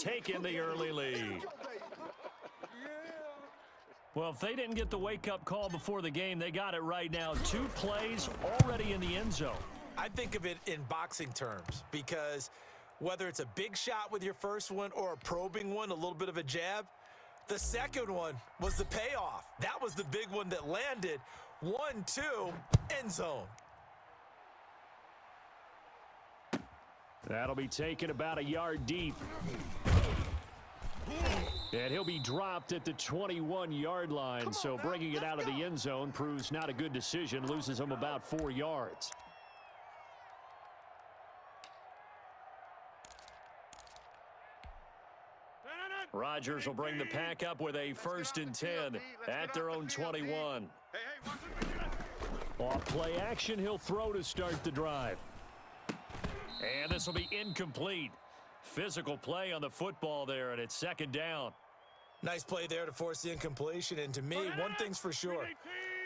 taken the early lead. Well, if they didn't get the wake-up call before the game, they got it right now. 2 plays already in the end zone. I think of it in boxing terms because whether it's a big shot with your first one or a probing one, a little bit of a jab, the second one was the payoff. That was the big one that landed. 1-2, end zone. That'll be taken about a yard deep. And he'll be dropped at the 21-yard line, so bringing it out of the end zone proves not a good decision, loses him about 4 yards. Rodgers will bring the pack up with a 1st and 10 at their own 21. Off play action, he'll throw to start the drive. And this will be incomplete. Physical play on the football there, and it's 2nd down. Nice play there to force the incompletion. And to me, one thing's for sure.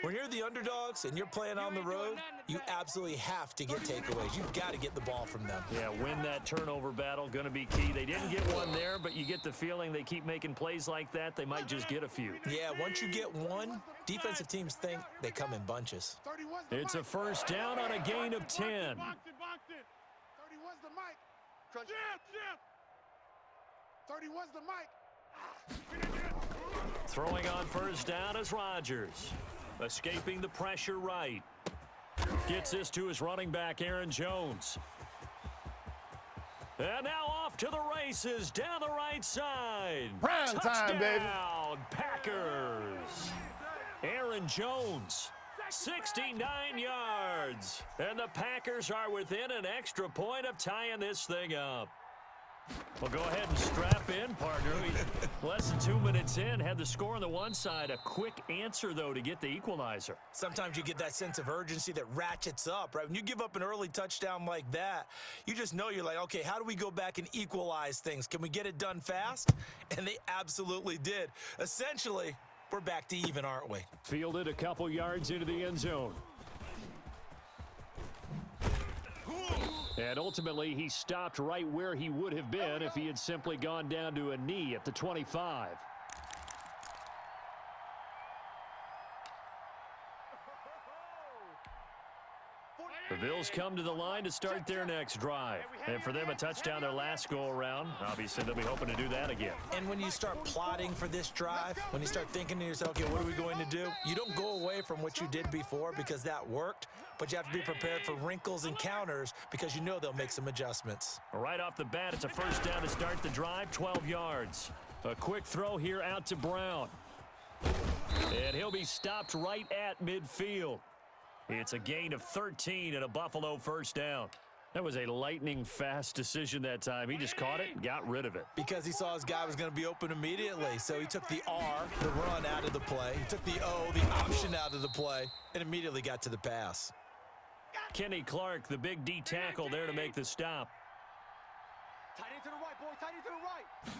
When you're the underdogs and you're playing on the road, you absolutely have to get takeaways. You've got to get the ball from them. Yeah, win that turnover battle, going to be key. They didn't get one there, but you get the feeling they keep making plays like that, they might just get a few. Yeah, once you get one, defensive teams think they come in bunches. It's a 1st down on a gain of 10. 31's the mic. 31's the mic. Throwing on 1st down is Rodgers. Escaping the pressure right. Gets this to his running back, Aaron Jones. And now off to the races down the right side. Prime time, baby. Touchdown, Packers. Aaron Jones, 69 yards. And the Packers are within an extra point of tying this thing up. Well, go ahead and strap in, partner. Less than 2 minutes in, had the score on the one side. A quick answer, though, to get the equalizer. Sometimes you get that sense of urgency that ratchets up, right? When you give up an early touchdown like that, you just know you're like, okay, how do we go back and equalize things? Can we get it done fast? And they absolutely did. Essentially, we're back to even, aren't we? Fielded a couple yards into the end zone. And ultimately, he stopped right where he would have been if he had simply gone down to a knee at the 25. The Bills come to the line to start their next drive. And for them, a touchdown their last go-around. Obviously, they'll be hoping to do that again. And when you start plotting for this drive, when you start thinking to yourself, okay, what are we going to do? You don't go away from what you did before because that worked, but you have to be prepared for wrinkles and counters because you know they'll make some adjustments. Right off the bat, it's a 1st down to start the drive, 12 yards. A quick throw here out to Brown. And he'll be stopped right at midfield. It's a gain of 13 and a Buffalo 1st down. That was a lightning-fast decision that time. He just caught it and got rid of it. Because he saw his guy was going to be open immediately. So he took the R, the run, out of the play. He took the O, the option, out of the play, and immediately got to the pass. Kenny Clark, the big D tackle there to make the stop. Tight end to the right, boy. Tight end to the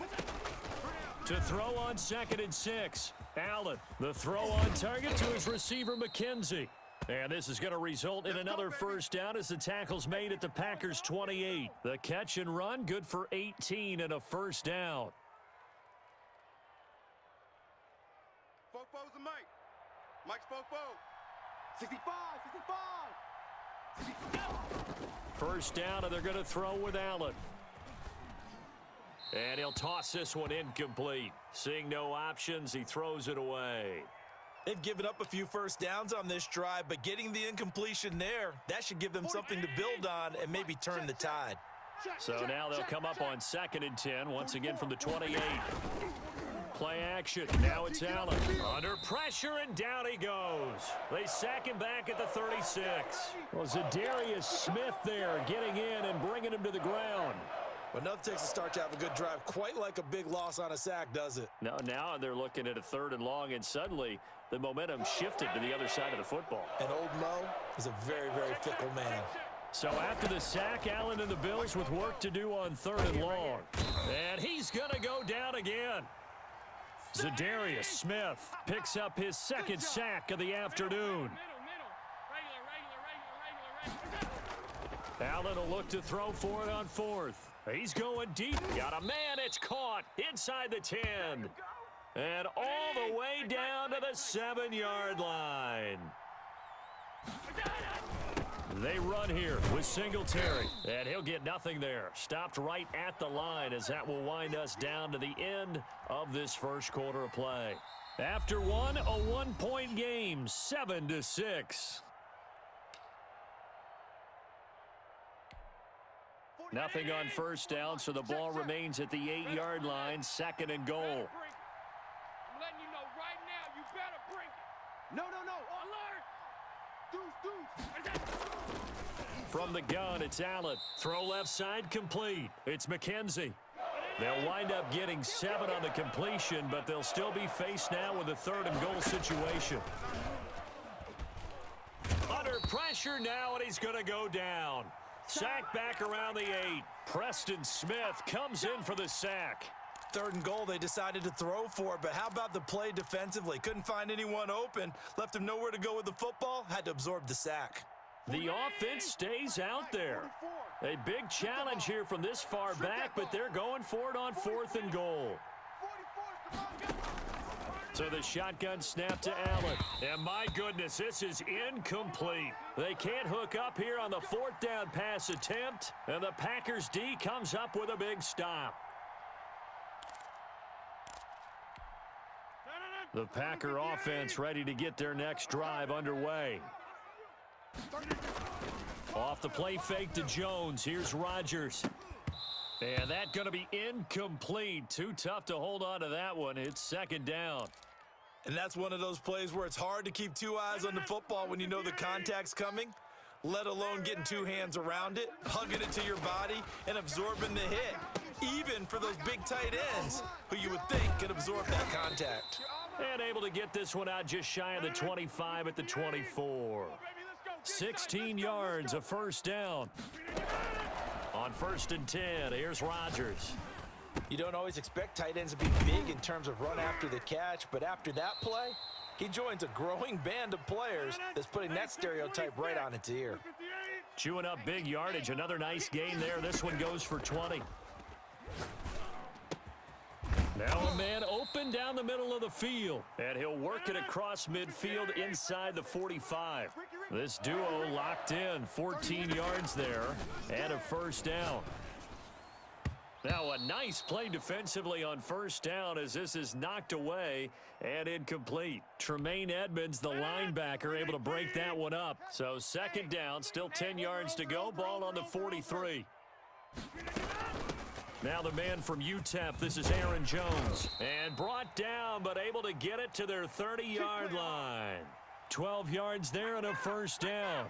right. To throw on 2nd and 6. Allen, the throw on target to his receiver, McKenzie. And this is going to result in another 1st down as the tackle's made at the Packers' 28. The catch and run, good for 18 and a 1st down. Fofo's the mic. Mike's Fofo. 65, 65. 1st down, and they're going to throw with Allen. And he'll toss this one incomplete. Seeing no options, he throws it away. They've given up a few 1st downs on this drive, but getting the incompletion there, that should give them something to build on and maybe turn the tide. So now they'll come up on 2nd and 10, once again from the 28. Play action. Now it's Allen. Under pressure, and down he goes. They sack him back at the 36. Well, Zadarius Smith there getting in and bringing him to the ground. But nothing takes a start to have a good drive, quite like a big loss on a sack, does it? Now they're looking at a 3rd and long, and suddenly the momentum shifted to the other side of the football. And old Mo is a very, very fickle man. So after the sack, Allen and the Bills with work to do on 3rd and long. And he's going to go down again. Zadarius Smith picks up his 2nd sack of the afternoon. Allen will look to throw for it on 4th. He's going deep. Got a man. It's caught inside the 10. And all the way down to the 7-yard line. They run here with Singletary. And he'll get nothing there. Stopped right at the line as that will wind us down to the end of this first quarter of play. After one, a 1-point game, 7-6. Nothing on first down, so the ball remains at the 8-yard line, 2nd and goal. I'm letting you know right now, you better bring it. No. Alert. Deuce. From the gun, it's Allen. Throw left side, complete. It's McKenzie. They'll wind up getting 7 on the completion, but they'll still be faced now with a 3rd and goal situation. Under pressure now, and he's going to go down. Sack back around the 8. Preston Smith comes in for the sack. 3rd and goal, they decided to throw for it, but how about the play defensively? Couldn't find anyone open, left him nowhere to go with the football, had to absorb the sack. The offense stays out there. A big challenge here from this far back, but they're going for it on 4th and goal. So the shotgun snap to Allen. And my goodness, this is incomplete. They can't hook up here on the 4th down pass attempt, and the Packers D comes up with a big stop. The Packer offense ready to get their next drive underway. Off the play fake to Jones. Here's Rodgers. And that's going to be incomplete. Too tough to hold on to that one. It's 2nd down. And that's one of those plays where it's hard to keep 2 eyes on the football when you know the contact's coming, let alone getting 2 hands around it, hugging it to your body, and absorbing the hit, even for those big tight ends who you would think could absorb that contact. And able to get this one out just shy of the 25 at the 24. 16 yards, a 1st down. On 1st and 10, here's Rodgers. You don't always expect tight ends to be big in terms of run after the catch, but after that play, he joins a growing band of players that's putting that stereotype right on its ear. Chewing up big yardage. Another nice gain there. This one goes for 20. Now a man open down the middle of the field, and he'll work it across midfield inside the 45. This duo locked in, 14 yards there, and a 1st down. Now a nice play defensively on 1st down as this is knocked away and incomplete. Tremaine Edmonds, the linebacker, able to break that one up. So 2nd down, still 10 yards to go, ball on the 43. Now the man from UTEP, this is Aaron Jones. And brought down, but able to get it to their 30-yard line. 12 yards there and a 1st down.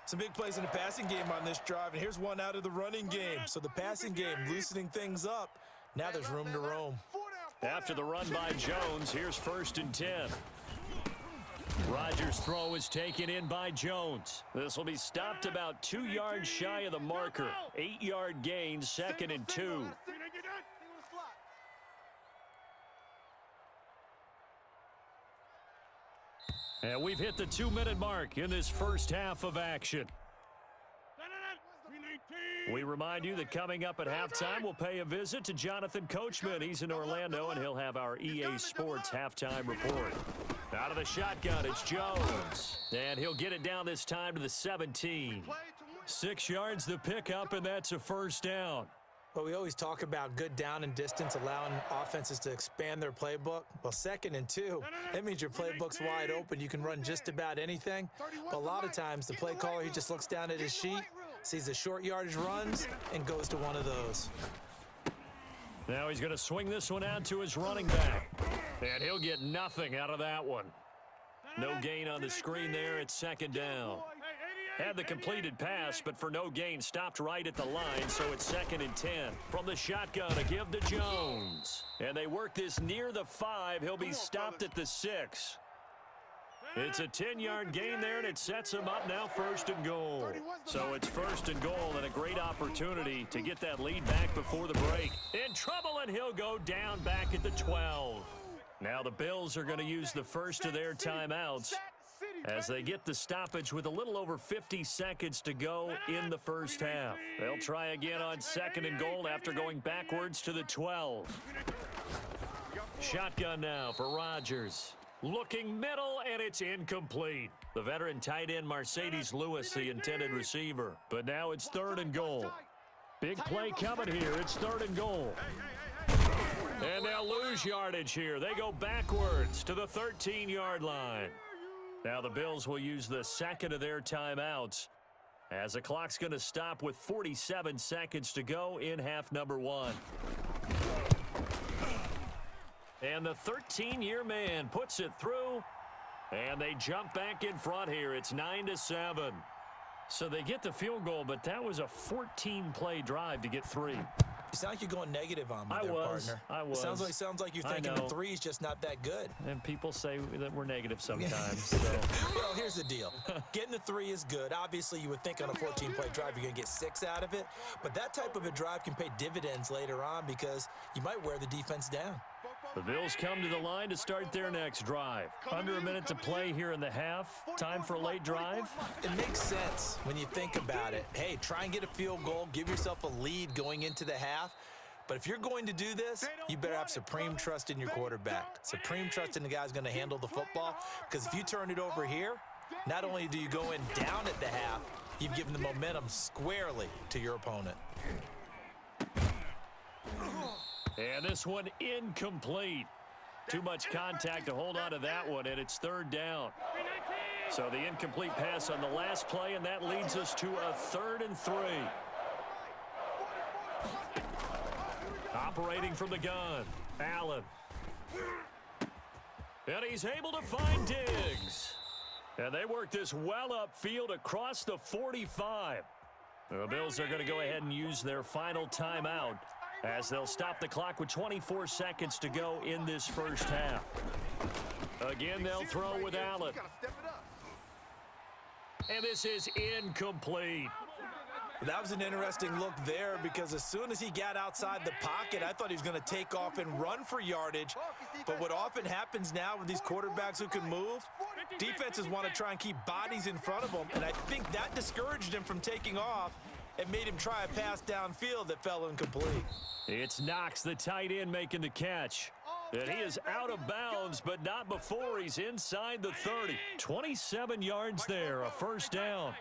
Some big plays in the passing game on this drive, and here's one out of the running game. So the passing game loosening things up. Now there's room to roam. After the run by Jones, here's 1st and 10. Rodgers' throw is taken in by Jones. This will be stopped about 2 yards shy of the marker. 8-yard gain, 2nd and 2. And we've hit the 2-minute mark in this first half of action. We remind you that coming up at halftime, we'll pay a visit to Jonathan Coachman. He's in Orlando, and he'll have our EA Sports halftime report. Out of the shotgun, it's Jones. And he'll get it down this time to the 17. 6 yards the pickup, and that's a 1st down. Well, we always talk about good down and distance, allowing offenses to expand their playbook. Well, 2nd and 2, that means your playbook's wide open. You can run just about anything. But a lot of times, the play caller, he just looks down at his sheet, sees the short yardage runs, and goes to one of those. Now he's going to swing this one out to his running back. And he'll get nothing out of that one. No gain on the screen there. It's 2nd down. Had the completed pass, but for no gain, stopped right at the line, so it's 2nd and 10. From the shotgun, a give to Jones. And they work this near the 5. He'll be stopped at the 6. It's a 10-yard gain there, and it sets him up now 1st and goal. So it's 1st and goal, and a great opportunity to get that lead back before the break. In trouble, and he'll go down back at the 12. Now the Bills are going to use the first of their timeouts. as they get the stoppage with a little over 50 seconds to go in the first half. They'll try again on 2nd and goal after going backwards to the 12. Shotgun now for Rodgers. Looking middle, and it's incomplete. The veteran tight end Mercedes Lewis, the intended receiver. But now it's 3rd and goal. Big play coming here. It's 3rd and goal. And they'll lose yardage here. They go backwards to the 13-yard line. Now the Bills will use the 2nd of their timeouts as the clock's going to stop with 47 seconds to go in half number 1. And the 13-year man puts it through, and they jump back in front here. It's 9-7. So they get the field goal, but that was a 14-play drive to get 3. You sound like you're going negative on me, partner. I was. Sounds like you're thinking the 3 is just not that good. And people say that we're negative sometimes. So. Well, here's the deal. Getting the 3 is good. Obviously, you would think on a 14-play drive you're going to get 6 out of it. But that type of a drive can pay dividends later on because you might wear the defense down. The Bills come to the line to start their next drive. Under a minute to play here in the half. Time for a late drive. It makes sense when you think about it. Hey, try and get a field goal. Give yourself a lead going into the half. But if you're going to do this, you better have supreme trust in your quarterback. Supreme trust in the guy who's going to handle the football. Because if you turn it over here, not only do you go in down at the half, you've given the momentum squarely to your opponent. And this one incomplete. Too much contact to hold on to that one, and it's 3rd down. So the incomplete pass on the last play, and that leads us to a 3rd and 3. Operating from the gun, Allen. And he's able to find Diggs. And they work this well upfield across the 45. The Bills are going to go ahead and use their final timeout as they'll stop the clock with 24 seconds to go in this first half. Again, they'll throw with Allen. And this is incomplete. That was an interesting look there because as soon as he got outside the pocket, I thought he was going to take off and run for yardage. But what often happens now with these quarterbacks who can move, defenses want to try and keep bodies in front of them. And I think that discouraged him from taking off and made him try a pass downfield that fell incomplete. It's Knox, the tight end, making the catch. And he is out of bounds, but not before he's inside the 30. 27 yards there, a first down.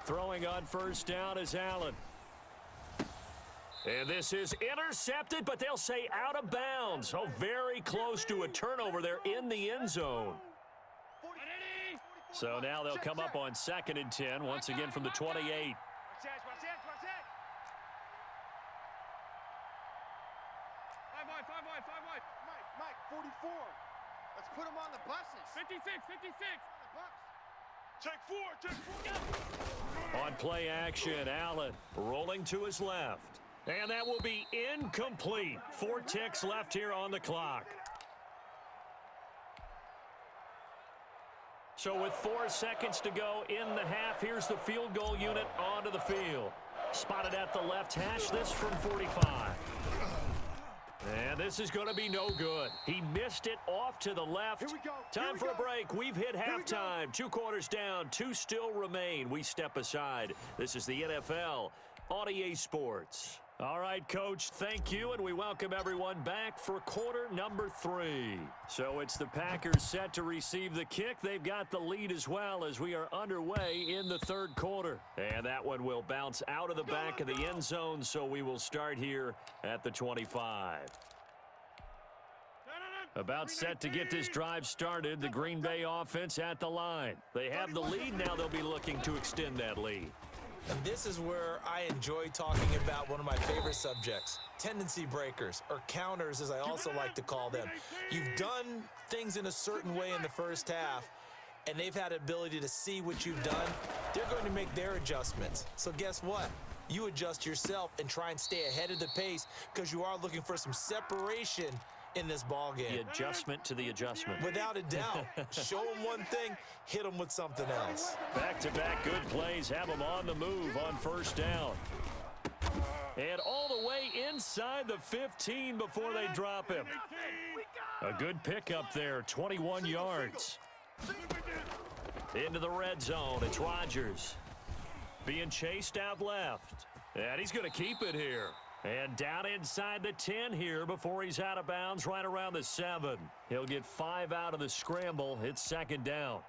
Throwing on first down is Allen. And this is intercepted, but they'll say out of bounds. Oh, very close to a turnover there in the end zone. So now they'll come up on 2nd and 10, once again from the 28. Mike, 44. Let's put him on the buses. 56. Take 4. On play action, Allen rolling to his left. And that will be incomplete. 4 ticks left here on the clock. So with 4 seconds to go in the half, here's the field goal unit onto the field. Spotted at the left hash, this from 45. And this is going to be no good. He missed it off to the left. Here we go. Time for a break. We've hit halftime. 2 quarters down. 2 still remain. We step aside. This is the NFL on EA Sports. All right, Coach, thank you, and we welcome everyone back for quarter number 3. So it's the Packers set to receive the kick. They've got the lead as well as we are underway in the 3rd quarter. And that one will bounce out of the back of the end zone, so we will start here at the 25. About set to get this drive started, the Green Bay offense at the line. They have the lead, now they'll be looking to extend that lead. And this is where I enjoy talking about one of my favorite subjects, tendency breakers, or counters as I also like to call them. You've done things in a certain way in the first half, and they've had the ability to see what you've done. They're going to make their adjustments. So guess what? You adjust yourself and try and stay ahead of the pace because you are looking for some separation in this ball game. The adjustment to the adjustment. Without a doubt. Show them one thing, hit them with something else. Back-to-back good plays have them on the move on first down. And all the way inside the 15 before they drop him. A good pickup there, 21 yards. Into the red zone, it's Rodgers. Being chased out left. And he's going to keep it here. And down inside the 10 here before he's out of bounds right around the 7. He'll get 5 out of the scramble. It's second down.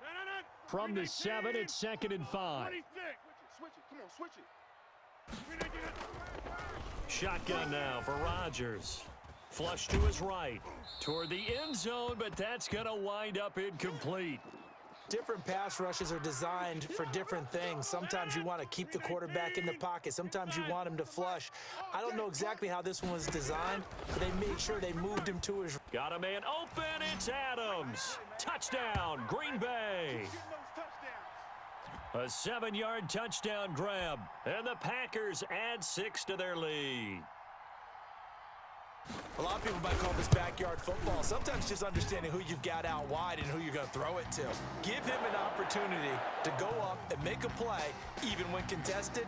From the 7, it's 2nd and 5. Switch it. Come on, switch it. Shotgun now for Rodgers. Flush to his right. Toward the end zone, but that's going to wind up incomplete. Different pass rushes are designed for different things. Sometimes you want to keep the quarterback in the pocket. Sometimes you want him to flush. I don't know exactly how this one was designed, but they made sure they moved him to his... Got a man open. It's Adams. Touchdown, Green Bay. A 7-yard touchdown grab. And the Packers add 6 to their lead. A lot of people might call this backyard football. Sometimes just understanding who you've got out wide and who you're going to throw it to. Give him an opportunity to go up and make a play, even when contested.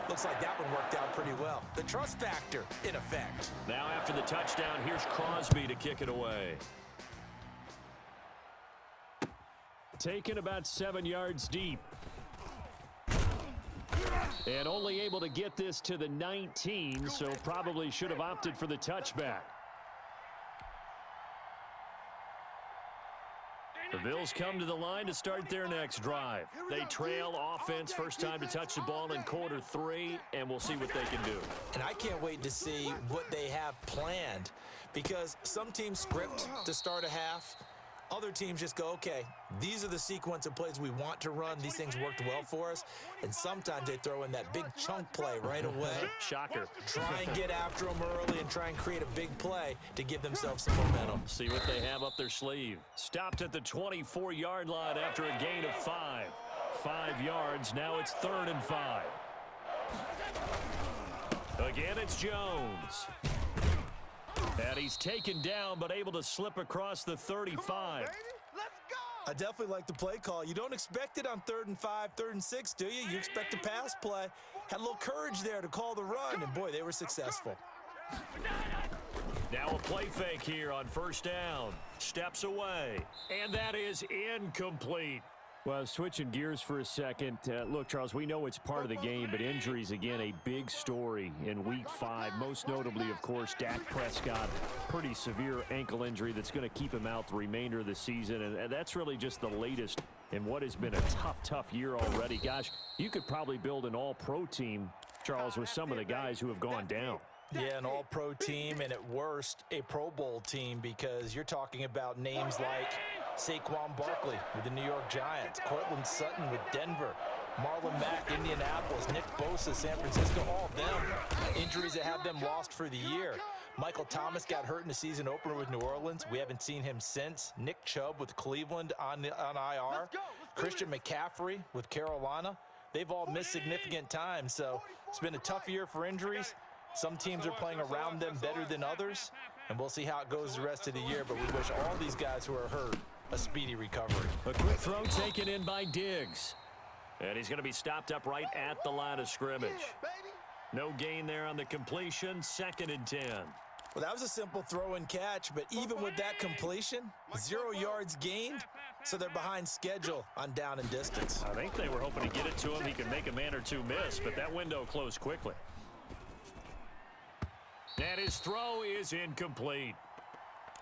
Looks like that one worked out pretty well. The trust factor, in effect. Now after the touchdown, here's Crosby to kick it away. Taken about 7 yards deep. And only able to get this to the 19, so probably should have opted for the touchback. The Bills come to the line to start their next drive. They trail offense, first time to touch the ball in quarter 3, and we'll see what they can do. And I can't wait to see what they have planned, because some teams script to start a half. Other teams just go, okay, these are the sequence of plays we want to run. These things worked well for us. And sometimes they throw in that big chunk play right away. Shocker. Try and get after them early and try and create a big play to give themselves some momentum. See what they have up their sleeve. Stopped at the 24-yard line after a gain of 5. 5 yards. Now it's 3rd and 5. Again, it's Jones. And he's taken down, but able to slip across the 35. I definitely like the play call. You don't expect it on 3rd and 5, 3rd and 6, do you? You expect a pass play. Had a little courage there to call the run, and boy, they were successful. Now a play fake here on 1st down. Steps away, and that is incomplete. Well, switching gears for a second. Look, Charles, we know it's part of the game, but injuries, again, a big story in Week 5. Most notably, of course, Dak Prescott. Pretty severe ankle injury that's going to keep him out the remainder of the season, and that's really just the latest in what has been a tough year already. Gosh, you could probably build an all-pro team, Charles, with some of the guys who have gone down. Yeah, an all-pro team, and at worst, a Pro Bowl team, because you're talking about names like Saquon Barkley with the New York Giants, Cortland Sutton with Denver, Marlon Mack, Indianapolis, Nick Bosa, San Francisco, all of them injuries that have them lost for the year. Michael Thomas got hurt in the season opener with New Orleans. We haven't seen him since. Nick Chubb with Cleveland on IR. Christian McCaffrey with Carolina. They've all missed significant time, so it's been a tough year for injuries. Some teams are playing around them better than others, and we'll see how it goes the rest of the year, but we wish all these guys who are hurt a speedy recovery. A quick throw taken in by Diggs. And he's going to be stopped up right at the line of scrimmage. No gain there on the completion, 2nd and 10. Well, that was a simple throw and catch, but even with that completion, 0 yards gained, so they're behind schedule on down and distance. I think they were hoping to get it to him. He could make a man or two miss, but that window closed quickly. And his throw is incomplete.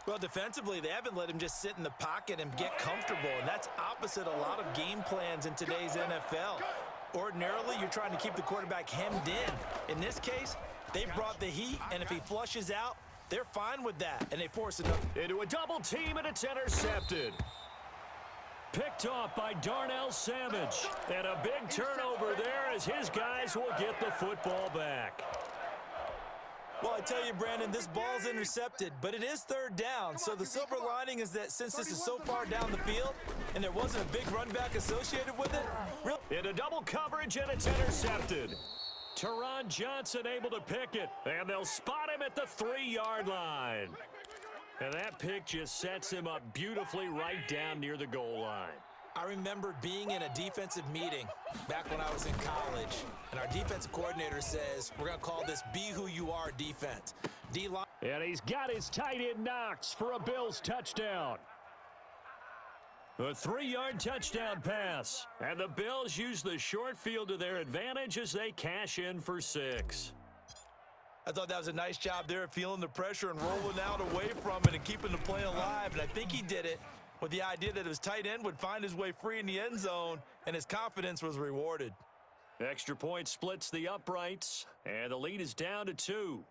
Well, defensively, they haven't let him just sit in the pocket and get comfortable, and that's opposite a lot of game plans in today's NFL. Ordinarily, you're trying to keep the quarterback hemmed in. In this case, they brought the heat, and if he flushes out, they're fine with that, and they force it up. Into a double team, and it's intercepted. Picked off by Darnell Savage. And a big turnover there as his guys will get the football back. Well, I tell you, Brandon, this ball's intercepted, but it is 3rd down. So the silver lining is that since this is so far down the field and there wasn't a big run back associated with it. Into double coverage, and it's intercepted. Teron Johnson able to pick it, and they'll spot him at the 3-yard line. And that pick just sets him up beautifully right down near the goal line. I remember being in a defensive meeting back when I was in college, and our defensive coordinator says, we're going to call this Be Who You Are defense. D-line. And he's got his tight end Knox for a Bills touchdown. A 3-yard touchdown pass. And the Bills use the short field to their advantage as they cash in for 6. I thought that was a nice job there, feeling the pressure and rolling out away from it and keeping the play alive. And I think he did it with the idea that his tight end would find his way free in the end zone, and his confidence was rewarded. Extra point splits the uprights, and the lead is down to 2.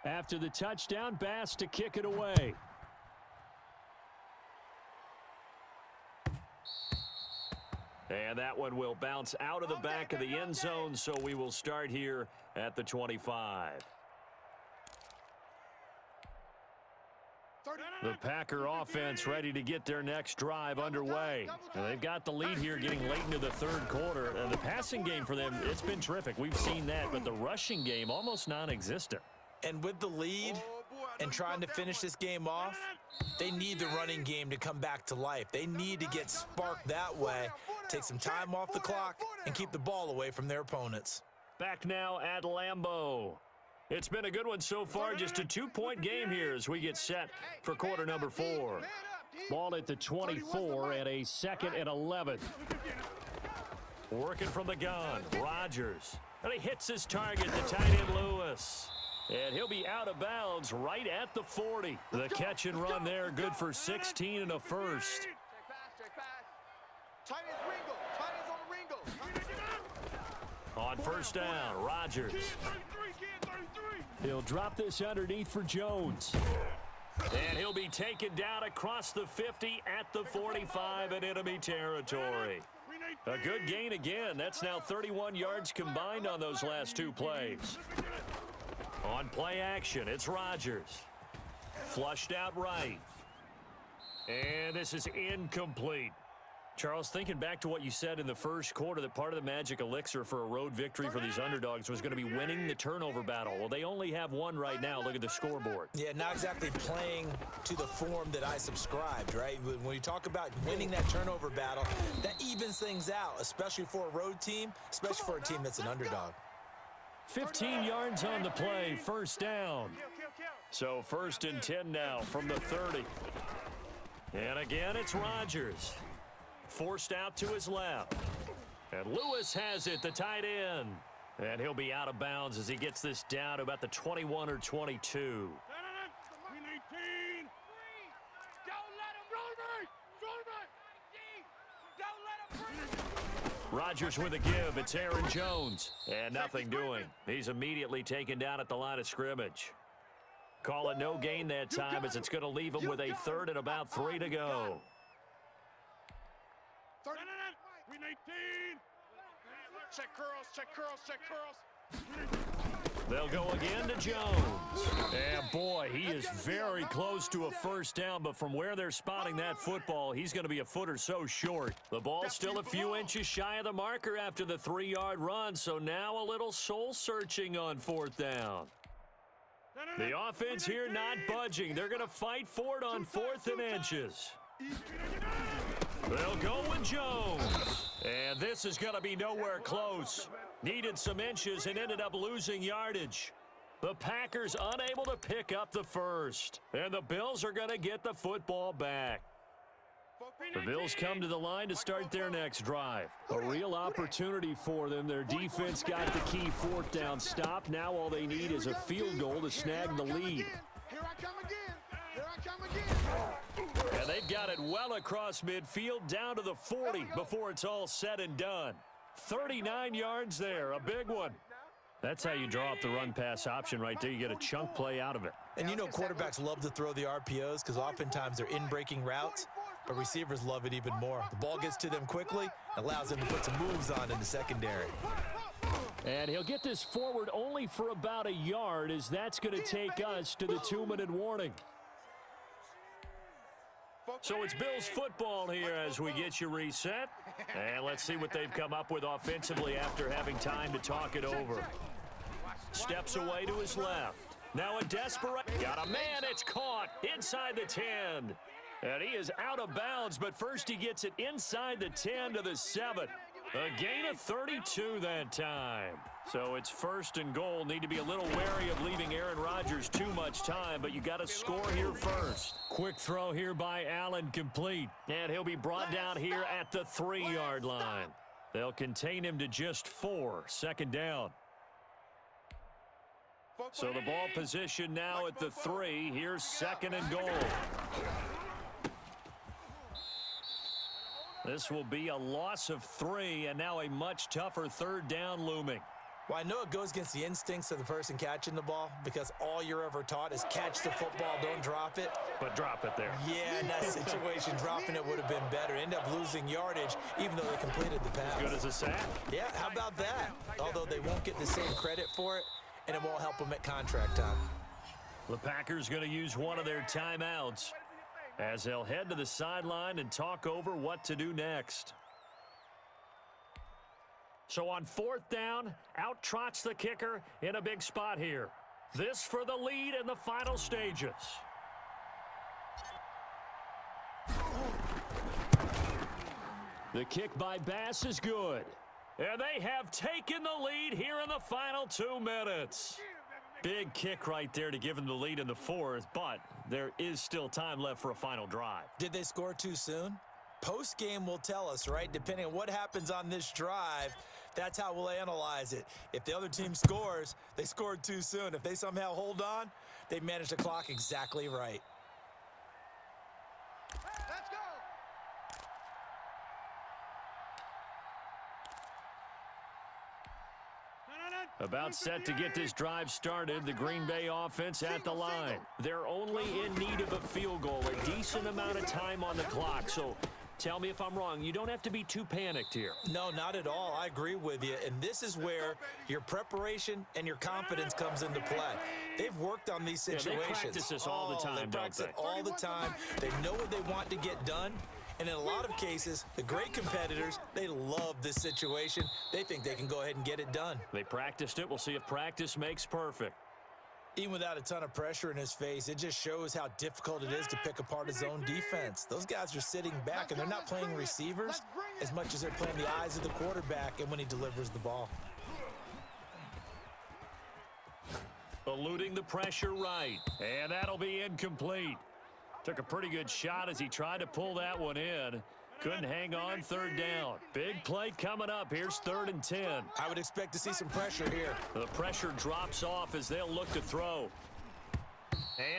After the touchdown, Bass to kick it away. And that one will bounce out of the back of the end zone, so we will start here at the 25. The Packer offense ready to get their next drive underway. And they've got the lead here getting late into the third quarter. And the passing game for them, it's been terrific. We've seen that, but the rushing game almost non-existent. And with the lead and trying to finish this game off, they need the running game to come back to life. They need to get sparked that way, take some time off the clock, and keep the ball away from their opponents. Back now at Lambeau. It's been a good one so far, just a 2-point game here as we get set for quarter number 4. Ball at the 24 and a 2nd and 11. Working from the gun, Rodgers. And he hits his target, the tight end Lewis. And he'll be out of bounds right at the 40. The catch and run there, good for 16 and a first. Check pass. Tight ends Ringo. Tight ends on Ringo. On first down, Rodgers. He'll drop this underneath for Jones. And he'll be taken down across the 50 at the 45 in enemy territory. A good gain again. That's now 31 yards combined on those last 2 plays. On play action, it's Rodgers. Flushed out right. And this is incomplete. Charles, thinking back to what you said in the first quarter, that part of the magic elixir for a road victory for these underdogs was going to be winning the turnover battle. Well, they only have one right now. Look at the scoreboard. Yeah, not exactly playing to the form that I subscribed, right? When you talk about winning that turnover battle, that evens things out, especially for a road team, especially for a team that's an underdog. 15 yards on the play, first down. So 1st and 10 now from the 30. And again, it's Rodgers. Forced out to his left. And Lewis has it, the tight end. And he'll be out of bounds as he gets this down to about the 21 or 22. Rodgers with a give. It's Aaron Jones. And nothing doing. He's immediately taken down at the line of scrimmage. Call it no gain that time as it's going to leave him with a 3rd and about 3 to go. Check curls, check curls, check curls. They'll go again to Jones. And boy, he is very close to a first down, but from where they're spotting that football, he's going to be a foot or so short. The ball's still a few inches shy of the marker after the 3-yard run, so now a little soul-searching on 4th down. The offense here not budging. They're going to fight for it on 4th and inches. They'll go with Jones. And this is going to be nowhere close. Needed some inches and ended up losing yardage. The Packers unable to pick up the first. And the Bills are going to get the football back. The Bills come to the line to start their next drive. A real opportunity for them. Their defense got the key 4th down stop. Now all they need is a field goal to snag the lead. Here I come again. Here I come again. And they've got it well across midfield down to the 40 before it's all said and done. 39 yards there, a big one. That's how you draw up the run-pass option right there. You get a chunk play out of it. And you know quarterbacks love to throw the RPOs because oftentimes they're in-breaking routes, but receivers love it even more. The ball gets to them quickly, allows them to put some moves on in the secondary. And he'll get this forward only for about a yard, as that's going to take us to the 2-minute warning. So it's Bills football here as we get you reset. And let's see what they've come up with offensively after having time to talk it over. Steps away to his left. Now a desperate. Got a man. It's caught inside the 10. And he is out of bounds, but first he gets it inside the 10 to the 7. A gain of 32 that time. So it's first and goal. Need to be a little wary of leaving Aaron Rodgers too much time, but you got to score here first. Quick throw here by Allen, complete. And he'll be brought down here at the 3-yard line. They'll contain him to just 4. Second down. So the ball position now at the 3. Here's second and goal. This will be a loss of 3, and now a much tougher third down looming. Well, I know it goes against the instincts of the person catching the ball because all you're ever taught is catch the football, don't drop it. But drop it there. Yeah, in that situation, dropping it would have been better. End up losing yardage, even though they completed the pass. As good as a sack. Yeah, how about that? Although they won't get the same credit for it, and it won't help them at contract time. The Packers going to use one of their timeouts as they'll head to the sideline and talk over what to do next. So on 4th down, out trots the kicker in a big spot here. This for the lead in the final stages. The kick by Bass is good. And they have taken the lead here in the final 2 minutes. Big kick right there to give them the lead in the 4th, but there is still time left for a final drive. Did they score too soon? Post-game will tell us, right? Depending on what happens on this drive, that's how we'll analyze it. If the other team scores, they scored too soon. If they somehow hold on, they managed the clock exactly right. Let's go. About set to get this drive started, the Green Bay offense at the line. They're only in need of a field goal, a decent amount of time on the clock. So tell me if I'm wrong. You don't have to be too panicked here. No, not at all. I agree with you. And this is where your preparation and your confidence comes into play. They've worked on these situations. They practice this all the time, they practice it all the time. They know what they want to get done. And in a lot of cases, the great competitors, they love this situation. They think they can go ahead and get it done. They practiced it. We'll see if practice makes perfect. Even without a ton of pressure in his face, it just shows how difficult it is to pick apart his own defense. Those guys are sitting back, and they're not playing receivers as much as they're playing the eyes of the quarterback and when he delivers the ball. Eluding the pressure right, and that'll be incomplete. Took a pretty good shot as he tried to pull that one in. Couldn't hang on. 3rd down. Big play coming up. Here's 3rd and 10. I would expect to see some pressure here. The pressure drops off as they'll look to throw.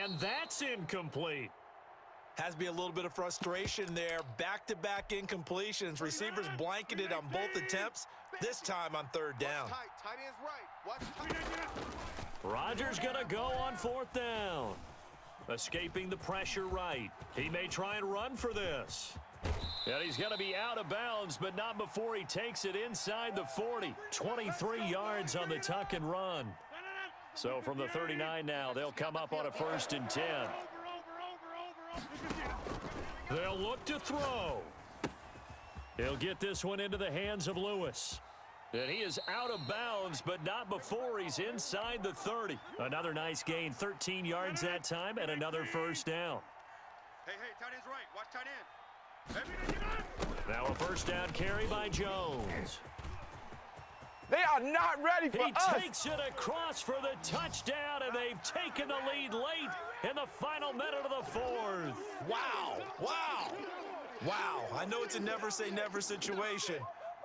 And that's incomplete. Has to be a little bit of frustration there. Back-to-back incompletions. Receivers blanketed on both attempts, this time on 3rd down. Tight end's right. Rodgers going to go on 4th down. Escaping the pressure right. He may try and run for this. And he's going to be out of bounds, but not before he takes it inside the 40. 23 yards on the tuck and run. So from the 39 now, they'll come up on a 1st and 10. They'll look to throw. He'll get this one into the hands of Lewis. And he is out of bounds, but not before he's inside the 30. Another nice gain, 13 yards that time, and another 1st down. Hey, tight end's right. Watch tight end. Now a 1st down carry by Jones. They are not ready for us. He takes it across for the touchdown, and they've taken the lead late in the final minute of the 4th. Wow. I know it's a never-say-never situation,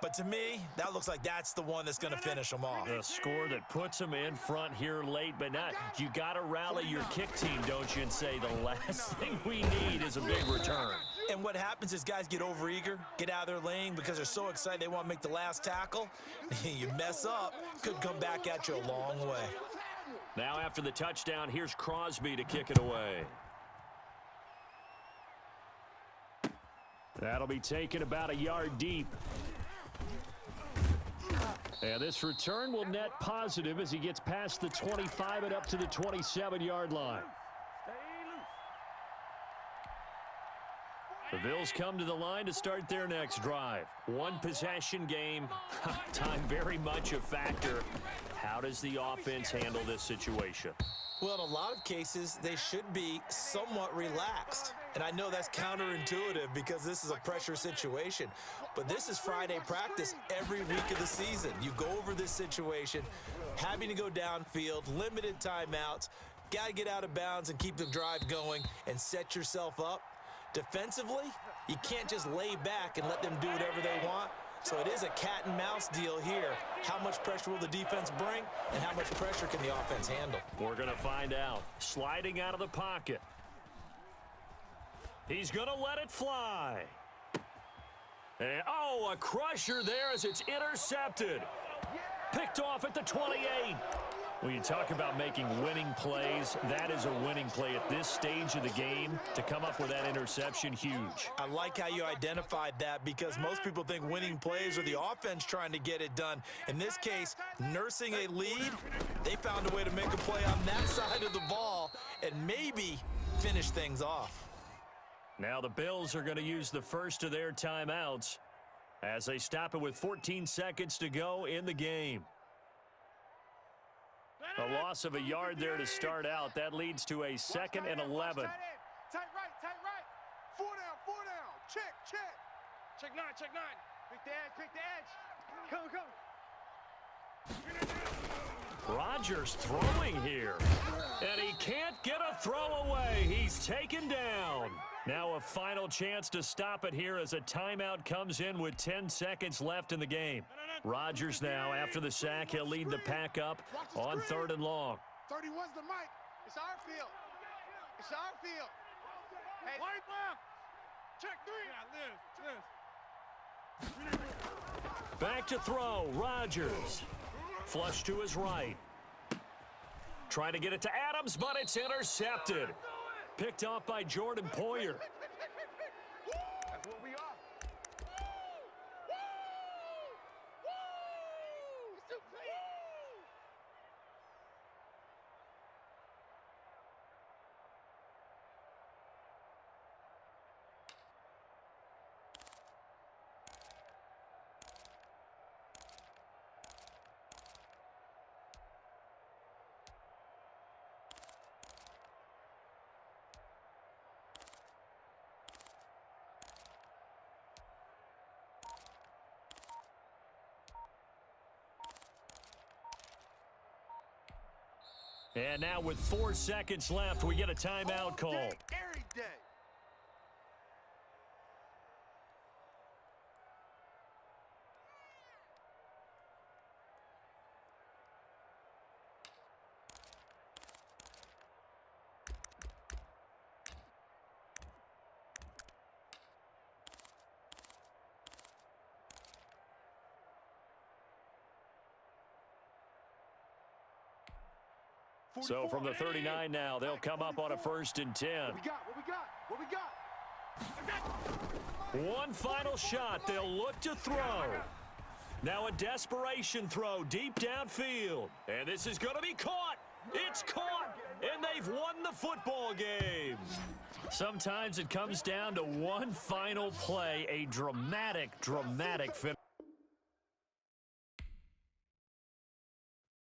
but to me, that looks like that's the one that's going to finish them off. A score that puts them in front here late, but not. You got to rally your kick team, don't you, and say the last thing we need is a big return. And what happens is guys get overeager, get out of their lane because they're so excited they want to make the last tackle. You mess up, could come back at you a long way. Now after the touchdown, here's Crosby to kick it away. That'll be taken about a yard deep. And this return will net positive as he gets past the 25 and up to the 27-yard line. The Bills come to the line to start their next drive. One possession game. Time very much a factor. How does the offense handle this situation? Well, in a lot of cases, they should be somewhat relaxed. And I know that's counterintuitive because this is a pressure situation. But this is Friday practice every week of the season. You go over this situation, having to go downfield, limited timeouts, got to get out of bounds and keep the drive going and set yourself up. Defensively, you can't just lay back and let them do whatever they want. So it is a cat and mouse deal here. How much pressure will the defense bring, and how much pressure can the offense handle? We're going to find out. Sliding out of the pocket. He's going to let it fly. And, oh, a crusher there as it's intercepted. Picked off at the 28. When you talk about making winning plays, that is a winning play at this stage of the game. To come up with that interception, huge. I like how you identified that because most people think winning plays are the offense trying to get it done. In this case, nursing a lead, they found a way to make a play on that side of the ball and maybe finish things off. Now the Bills are going to use the first of their timeouts as they stop it with 14 seconds to go in the game. A loss of a yard there to start out. That leads to a 2nd and 11. Tight right, tight right. 4 down. Check. Check 9. Pick the edge. Come. Rodgers throwing here. And he can't get a throw away. He's taken down. Now a final chance to stop it here as a timeout comes in with 10 seconds left in the game. Rodgers now, after the sack, he'll lead the pack up on 3rd and long. 31's the mic. It's our field. Hey, right left. Check 3. Back to throw. Rodgers. Flush to his right. Trying to get it to Adams, but it's intercepted. Picked off by Jordan Poyer. That's what we are. And now with 4 seconds left, we get a timeout call. Every day. So from the 39 now, they'll come up on a 1st and 10. What we got? One final shot. They'll look to throw. Now a desperation throw deep downfield. And this is going to be caught. It's caught. And they've won the football game. Sometimes it comes down to one final play. A dramatic finish.